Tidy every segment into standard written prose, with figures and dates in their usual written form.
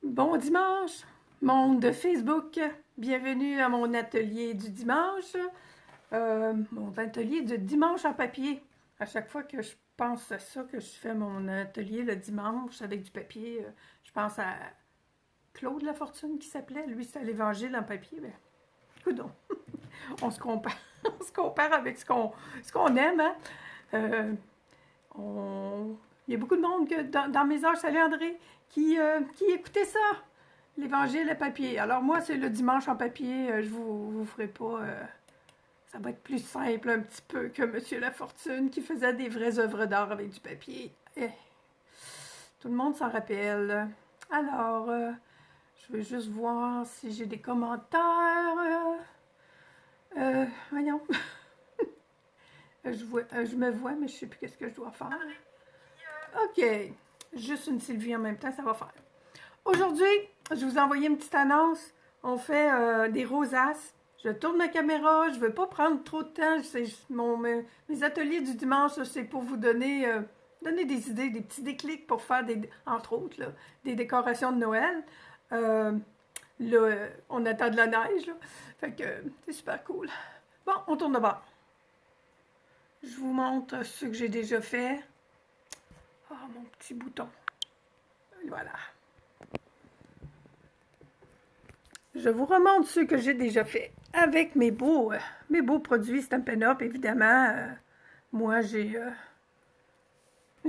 Bon dimanche, monde de Facebook. Bienvenue à mon atelier du dimanche. Mon atelier du dimanche en papier. À chaque fois que je pense à ça, que je fais mon atelier le dimanche avec du papier, je pense à Claude Lafortune qui s'appelait. Lui, c'était l'Évangile en papier. Ben, coudonc. On se compare, on se compare avec ce qu'on aime, hein? Euh, Il y a beaucoup de monde dans mes âges, salut André, qui écoutait ça, l'Évangile à papier. Alors moi, c'est le dimanche en papier, je vous ferai pas... ça va être plus simple un petit peu que Monsieur Lafortune qui faisait des vraies œuvres d'art avec du papier. Tout le monde s'en rappelle. Alors, je vais juste voir si j'ai des commentaires. Voyons. Je me vois, mais je sais plus qu'est-ce que je dois faire. OK. Juste une Sylvie en même temps, ça va faire. Aujourd'hui, je vous ai envoyé une petite annonce. On fait des rosaces. Je tourne ma caméra. Je ne veux pas prendre trop de temps. Mes ateliers du dimanche, c'est pour vous donner des idées, des petits déclics pour faire, entre autres, là, des décorations de Noël. Là, on attend de la neige. Là. Fait que c'est super cool. Bon, on tourne de bord. Je vous montre ce que j'ai déjà fait. Ah, mon petit bouton. Voilà. Je vous remontre ce que j'ai déjà fait avec mes beaux produits Stampin' Up, évidemment. Moi, j'ai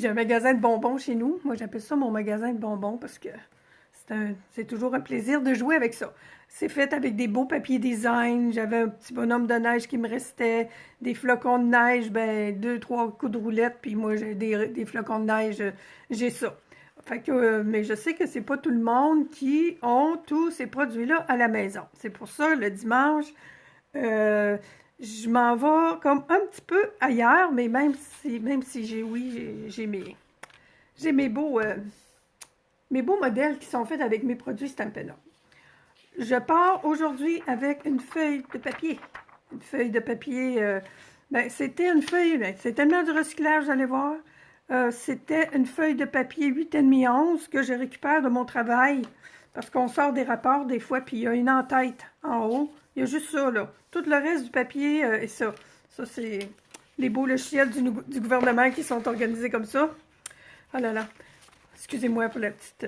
un magasin de bonbons chez nous. Moi, j'appelle ça mon magasin de bonbons parce que c'est toujours un plaisir de jouer avec ça. C'est fait avec des beaux papiers design. J'avais un petit bonhomme de neige qui me restait, des flocons de neige, ben 2-3 coups de roulette, puis moi, j'ai des flocons de neige, j'ai ça. Fait que, mais je sais que c'est pas tout le monde qui ont tous ces produits-là à la maison. C'est pour ça, le dimanche, je m'en vais comme un petit peu ailleurs, mais même si j'ai mes beaux modèles qui sont faits avec mes produits Stampin' Up. Je pars aujourd'hui avec une feuille de papier. Une feuille de papier, ben, c'était une feuille, ben, c'est tellement du recyclage, vous allez voir. C'était une feuille de papier 8,5-11 que je récupère de mon travail parce qu'on sort des rapports des fois, puis il y a une en-tête en haut. Il y a juste ça, là. Tout le reste du papier est ça. Ça, c'est les beaux logiciels du gouvernement qui sont organisés comme ça. Oh là là. Excusez-moi pour la petite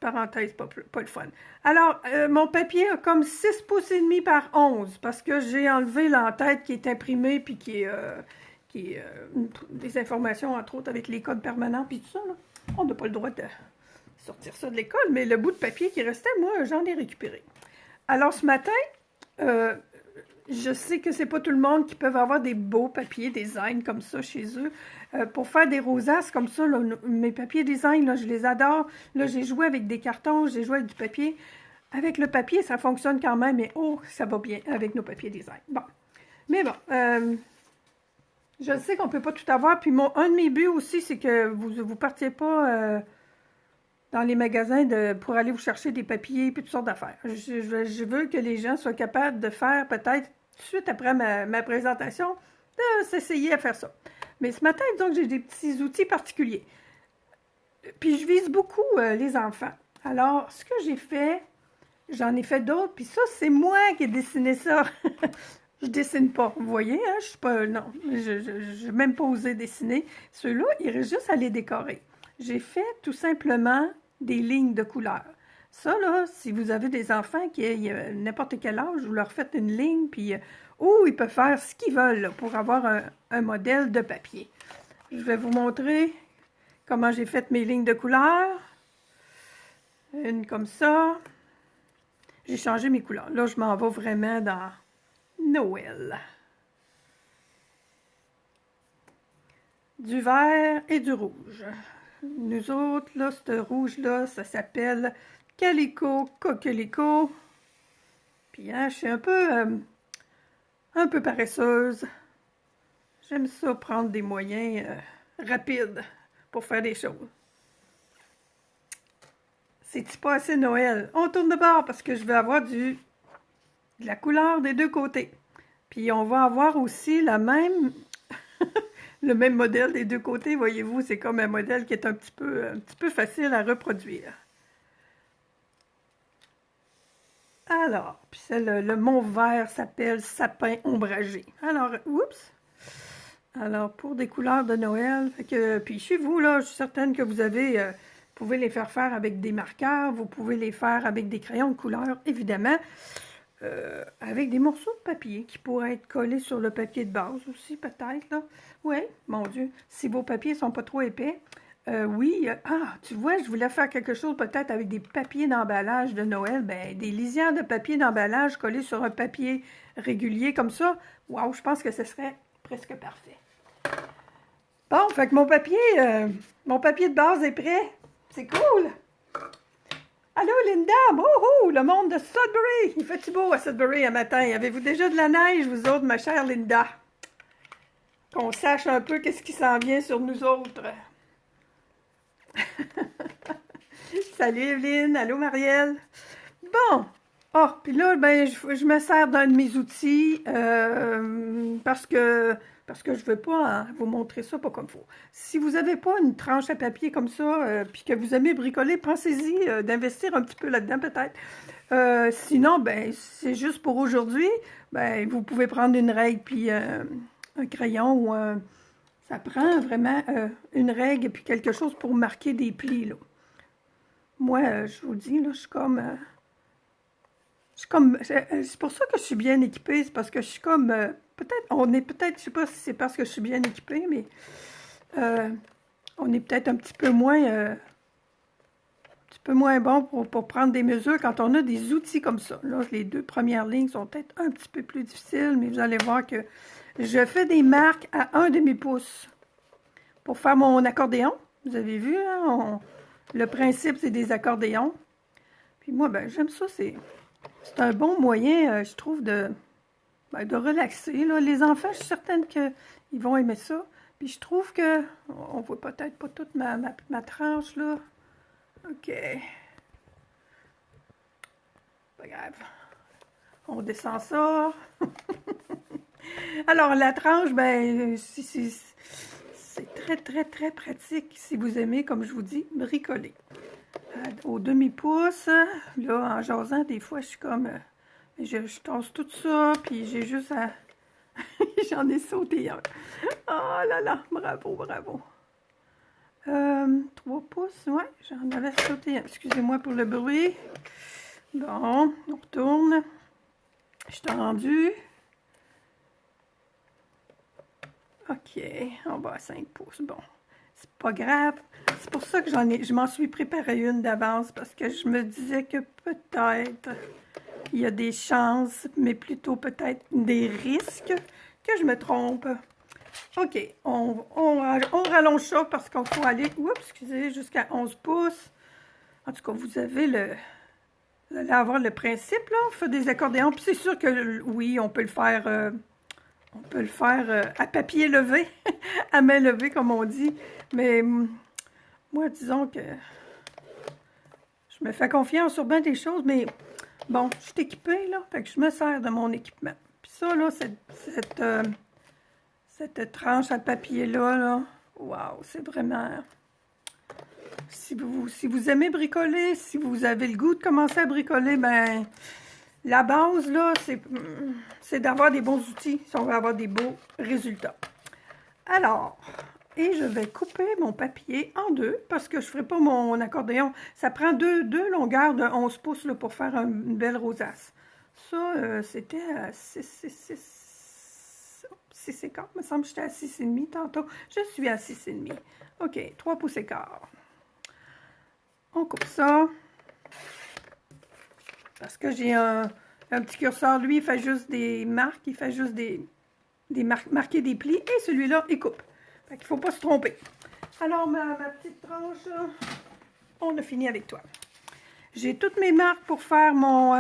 parenthèse, pas le fun. Alors, mon papier a comme 6 pouces et demi par 11 parce que j'ai enlevé l'entête qui est imprimée puis qui est des informations, entre autres, avec les codes permanents puis tout ça. Là. On n'a pas le droit de sortir ça de l'école, mais le bout de papier qui restait, moi, j'en ai récupéré. Alors, ce matin, je sais que c'est pas tout le monde qui peut avoir des beaux papiers design comme ça chez eux. Pour faire des rosaces comme ça, là, mes papiers design, là, je les adore. Là, j'ai joué avec des cartons, j'ai joué avec du papier. Avec le papier, ça fonctionne quand même, mais oh, ça va bien avec nos papiers design. Bon. Mais bon, je sais qu'on peut pas tout avoir. Puis un de mes buts aussi, c'est que vous partiez pas dans les magasins pour aller vous chercher des papiers et toutes sortes d'affaires. Je veux que les gens soient capables de faire peut-être tout de suite après ma présentation, de s'essayer à faire ça. Mais ce matin, disons que j'ai des petits outils particuliers. Puis je vise beaucoup les enfants. Alors, ce que j'ai fait, j'en ai fait d'autres, puis ça, c'est moi qui ai dessiné ça. Je dessine pas, vous voyez, hein? Je suis pas, non, je n'ai même pas osé dessiner. Ceux-là, il reste juste à les décorer. J'ai fait tout simplement des lignes de couleurs. Ça, là, si vous avez des enfants qui ont n'importe quel âge, vous leur faites une ligne, puis ils peuvent faire ce qu'ils veulent là, pour avoir un modèle de papier. Je vais vous montrer comment j'ai fait mes lignes de couleurs. Une comme ça. J'ai changé mes couleurs. Là, je m'en vais vraiment dans Noël. Du vert et du rouge. Nous autres, là, ce rouge-là, ça s'appelle Calico Coquelicot. Puis, hein, je suis un peu paresseuse. J'aime ça prendre des moyens rapides pour faire des choses. C'est-tu pas assez Noël? On tourne de bord parce que je vais avoir de la couleur des deux côtés. Puis, on va avoir aussi le même modèle des deux côtés, voyez-vous, c'est comme un modèle qui est un petit peu facile à reproduire. Alors, puis le mont vert s'appelle sapin ombragé. Alors, oups! Alors, pour des couleurs de Noël, fait que, puis chez vous, là, je suis certaine que vous pouvez les faire avec des marqueurs, vous pouvez les faire avec des crayons de couleur, évidemment, avec des morceaux de papier qui pourraient être collés sur le papier de base aussi, peut-être, là. Oui, mon Dieu, si vos papiers sont pas trop épais. Oui, tu vois, je voulais faire quelque chose peut-être avec des papiers d'emballage de Noël, ben des lisières de papier d'emballage collées sur un papier régulier comme ça. Waouh, je pense que ce serait presque parfait. Bon, fait que mon papier de base est prêt. C'est cool! Allô, Linda! Oh, le monde de Sudbury! Il fait-tu beau à Sudbury un matin? Avez-vous déjà de la neige, vous autres, ma chère Linda? Qu'on sache un peu qu'est-ce qui s'en vient sur nous autres. Salut, Evelyne! Allô, Marielle! Bon! Oh, puis là, ben, je me sers d'un de mes outils parce que je ne veux pas vous montrer ça pas comme il faut. Si vous n'avez pas une tranche à papier comme ça, puis que vous aimez bricoler, pensez-y d'investir un petit peu là-dedans peut-être. Sinon, ben, c'est juste pour aujourd'hui. Ben, vous pouvez prendre une règle puis un crayon ou ça prend vraiment une règle et puis quelque chose pour marquer des plis, là. Moi, je vous dis, là, je suis comme... c'est pour ça que je suis bien équipée, c'est parce que je suis comme, peut-être, je sais pas si c'est parce que je suis bien équipée, mais on est peut-être un petit peu moins bon pour prendre des mesures quand on a des outils comme ça. Là, les deux premières lignes sont peut-être un petit peu plus difficiles, mais vous allez voir que je fais des marques à 1 demi-pouce pour faire mon accordéon. Vous avez vu, hein, le principe, c'est des accordéons. Puis moi, ben, j'aime ça, c'est un bon moyen, je trouve, de relaxer, là. Les enfants, je suis certaine qu'ils vont aimer ça. Puis je trouve que, on voit peut-être pas toute ma tranche, là. OK. Pas grave. On descend ça. Alors, la tranche, ben, c'est très, très, très pratique si vous aimez, comme je vous dis, bricoler. Au demi-pouce, là, en jasant, des fois, je suis comme... je tasse tout ça, puis j'ai juste à... J'en ai sauté un. Oh là là, bravo, bravo. 3 pouces, ouais, j'en avais sauté un. Excusez-moi pour le bruit. Bon, on retourne. Je suis rendu. OK, on va à 5 pouces. Bon, c'est pas grave. C'est pour ça que je m'en suis préparé une d'avance, parce que je me disais que peut-être il y a des chances, mais plutôt peut-être des risques que je me trompe. OK, on rallonge ça parce qu'on faut aller, excusez, jusqu'à 11 pouces. En tout cas, vous allez avoir le principe, là. On fait des accordéons. Puis c'est sûr que, oui, on peut le faire... à papier levé, à main levée, comme on dit. Mais moi, disons que je me fais confiance sur bien des choses, mais bon, je suis équipée, là, fait que je me sers de mon équipement. Puis ça, là, cette tranche à papier-là, là, wow, c'est vraiment... Si vous aimez bricoler, si vous avez le goût de commencer à bricoler, ben... La base, là, c'est d'avoir des bons outils si on veut avoir des beaux résultats. Alors, et je vais couper mon papier en deux parce que je ne ferai pas mon accordéon. Ça prend deux longueurs de 11 pouces là, pour faire une belle rosace. Ça, c'était à 6 et quart. Il me semble que j'étais à 6,5 tantôt. Je suis à 6,5. OK, 3 pouces et quart. On coupe ça. Parce que j'ai un petit curseur, lui, il fait juste des marques, il fait juste marquer des plis, et celui-là, il coupe. Fait qu'il ne faut pas se tromper. Alors, ma petite tranche, on a fini avec toi. J'ai toutes mes marques pour faire mon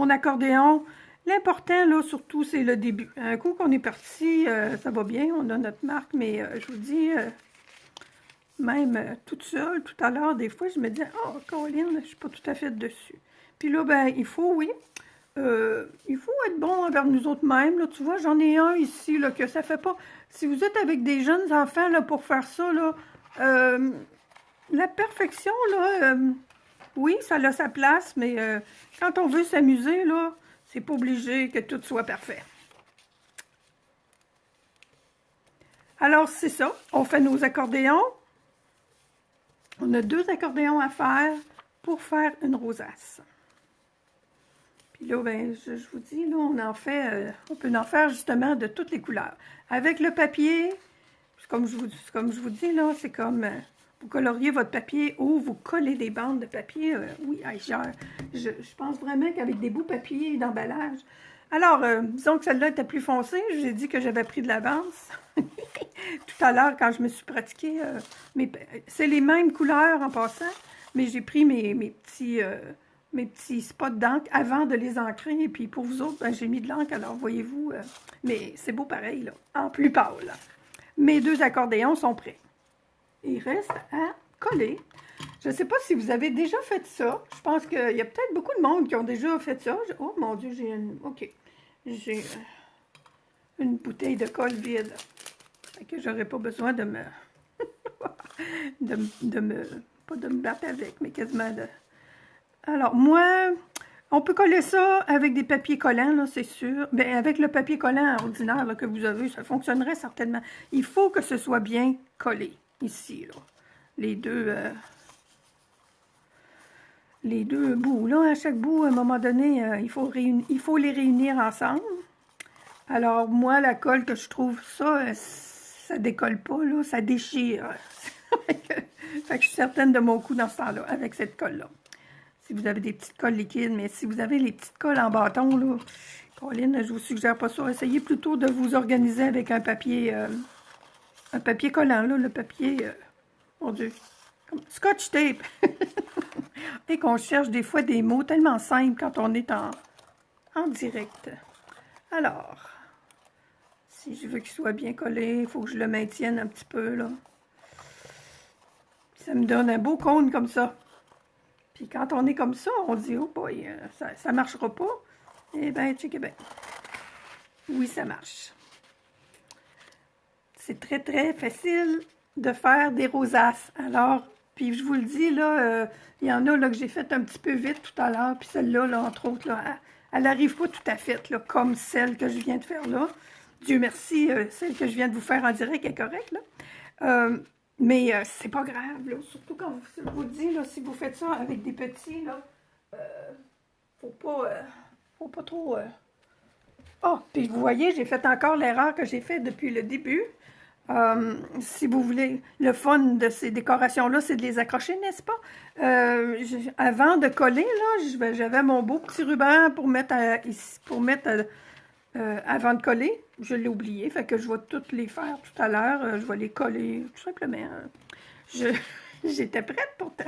accordéon. L'important, là, surtout, c'est le début. Un coup qu'on est parti, ça va bien, on a notre marque, mais je vous dis... Même toute seule, tout à l'heure, des fois, je me disais, oh, Colin, je ne suis pas tout à fait dessus. Puis là, ben, il faut être bon envers nous autres mêmes. Là, tu vois, j'en ai un ici, là, que ça fait pas... Si vous êtes avec des jeunes enfants, là, pour faire ça, là, la perfection, là, Oui, ça a sa place, mais quand on veut s'amuser, là, c'est pas obligé que tout soit parfait. Alors, c'est ça. On fait nos accordéons. On a 2 accordéons à faire pour faire une rosace. Puis là, ben, je vous dis, là, on peut en faire justement de toutes les couleurs. Avec le papier, comme je vous dis, là, c'est comme vous coloriez votre papier ou vous collez des bandes de papier. Oui, je pense vraiment qu'avec des beaux papiers d'emballage. Alors, disons que celle-là était plus foncée. J'ai dit que j'avais pris de l'avance. Tout à l'heure, quand je me suis pratiquée, c'est les mêmes couleurs en passant, mais j'ai pris mes petits spots d'encre avant de les ancrer. Et puis pour vous autres, ben, j'ai mis de l'encre, alors voyez-vous, mais c'est beau pareil, là, en plus pâle. Mes 2 accordéons sont prêts. Il reste à coller. Je ne sais pas si vous avez déjà fait ça. Je pense qu'il y a peut-être beaucoup de monde qui ont déjà fait ça. Oh mon Dieu, j'ai une... OK. J'ai une bouteille de colle vide. Fait que j'aurais pas besoin de me... Pas de me battre avec, mais quasiment de... Alors, moi, on peut coller ça avec des papiers collants, là, c'est sûr. Bien, avec le papier collant ordinaire là, que vous avez, ça fonctionnerait certainement. Il faut que ce soit bien collé, ici, là. Les deux bouts, là, à chaque bout, à un moment donné, il faut les réunir ensemble. Alors, moi, la colle que je trouve, ça décolle pas, là, ça déchire. Fait que je suis certaine de mon coup dans ce temps-là, avec cette colle-là. Si vous avez des petites colles liquides, mais si vous avez les petites colles en bâton, là, Colline, je vous suggère pas ça. Essayez plutôt de vous organiser avec un papier collant, là, le papier, mon Dieu, comme Scotch tape. Et qu'on cherche des fois des mots tellement simples quand on est en direct. Alors, si je veux qu'il soit bien collé, il faut que je le maintienne un petit peu, là. Ça me donne un beau cône comme ça. Puis quand on est comme ça, on dit, oh boy, ça ne marchera pas. Eh bien, checkez bien. Oui, ça marche. C'est très, très facile de faire des rosaces. Alors, puis je vous le dis, là, il y en a là, que j'ai fait un petit peu vite tout à l'heure. Puis celle-là, là, entre autres, là, elle n'arrive pas tout à fait là, comme celle que je viens de faire là. Dieu merci, celle que je viens de vous faire en direct est correcte, là. Mais c'est pas grave, là. Surtout quand je vous dis, là, si vous faites ça avec des petits, là, faut pas trop... Oh, puis vous voyez, j'ai fait encore l'erreur que j'ai faite depuis le début. Si vous voulez, le fun de ces décorations-là, c'est de les accrocher, n'est-ce pas? Avant de coller, là, j'avais mon beau petit ruban pour mettre, avant de coller. Je l'ai oublié, fait que je vais toutes les faire tout à l'heure. Je vais les coller, tout simplement. J'étais prête pourtant.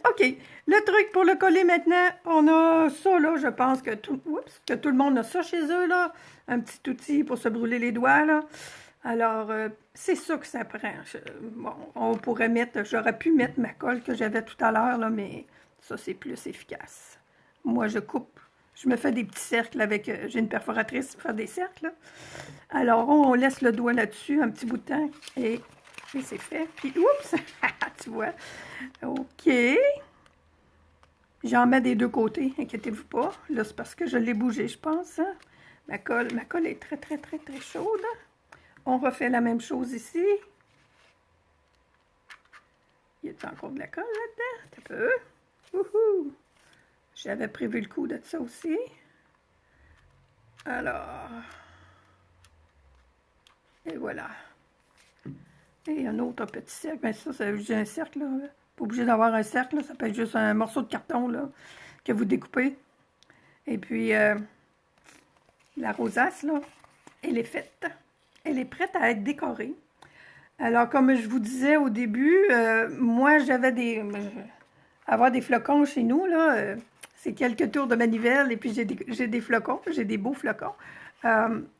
OK, le truc pour le coller maintenant, on a ça, là, je pense que tout le monde a ça chez eux, là. Un petit outil pour se brûler les doigts, là. Alors, c'est ça que ça prend. Bon, on pourrait mettre, j'aurais pu mettre ma colle que j'avais tout à l'heure, là, mais ça, c'est plus efficace. Moi, je coupe. Je me fais des petits cercles avec, j'ai une perforatrice pour faire des cercles, là. Alors, on laisse le doigt là-dessus un petit bout de temps et c'est fait. Puis, oups, tu vois. OK. J'en mets des deux côtés, inquiétez-vous pas. Là, c'est parce que je l'ai bougé, je pense. Hein? Ma colle est très, très, très, très chaude. On refait la même chose ici. Y a-t-il encore de la colle là-dedans? Un peu. Wouhou! J'avais prévu le coup de ça aussi. Alors. Et voilà. Et un autre petit cercle. Bien, ça j'ai un cercle, là. Pas obligé d'avoir un cercle, là. Ça peut être juste un morceau de carton, là, que vous découpez. Et puis, la rosace, là, elle est faite. Elle est prête à être décorée. Alors, comme je vous disais au début, moi, avoir des flocons chez nous, là, c'est quelques tours de manivelle et puis j'ai des flocons, j'ai des beaux flocons.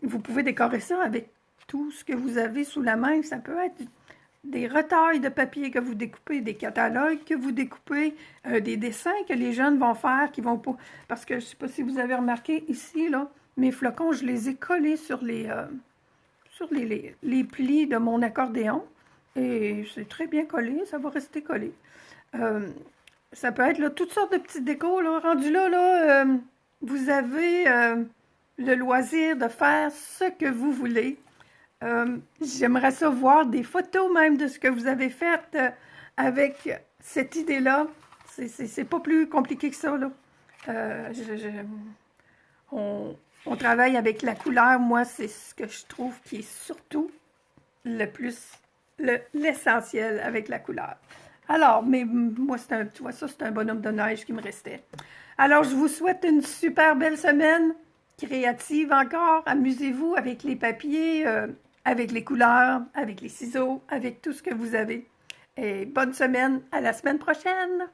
Vous pouvez décorer ça avec tout ce que vous avez sous la main. Ça peut être des retailles de papier que vous découpez, des catalogues que vous découpez, des dessins que les jeunes vont faire, qui vont pas... Parce que je ne sais pas si vous avez remarqué ici, là, mes flocons, je les ai collés sur les plis de mon accordéon. Et c'est très bien collé, ça va rester collé. Ça peut être là, toutes sortes de petites décos. Là. Rendu là, vous avez le loisir de faire ce que vous voulez. J'aimerais ça voir des photos même de ce que vous avez fait avec cette idée-là. C'est pas plus compliqué que ça, là. On travaille avec la couleur. Moi, c'est ce que je trouve qui est surtout le plus, l'essentiel avec la couleur. Alors, mais moi, tu vois, ça, c'est un bonhomme de neige qui me restait. Alors, je vous souhaite une super belle semaine, créative encore. Amusez-vous avec les papiers, avec les couleurs, avec les ciseaux, avec tout ce que vous avez. Et bonne semaine, à la semaine prochaine!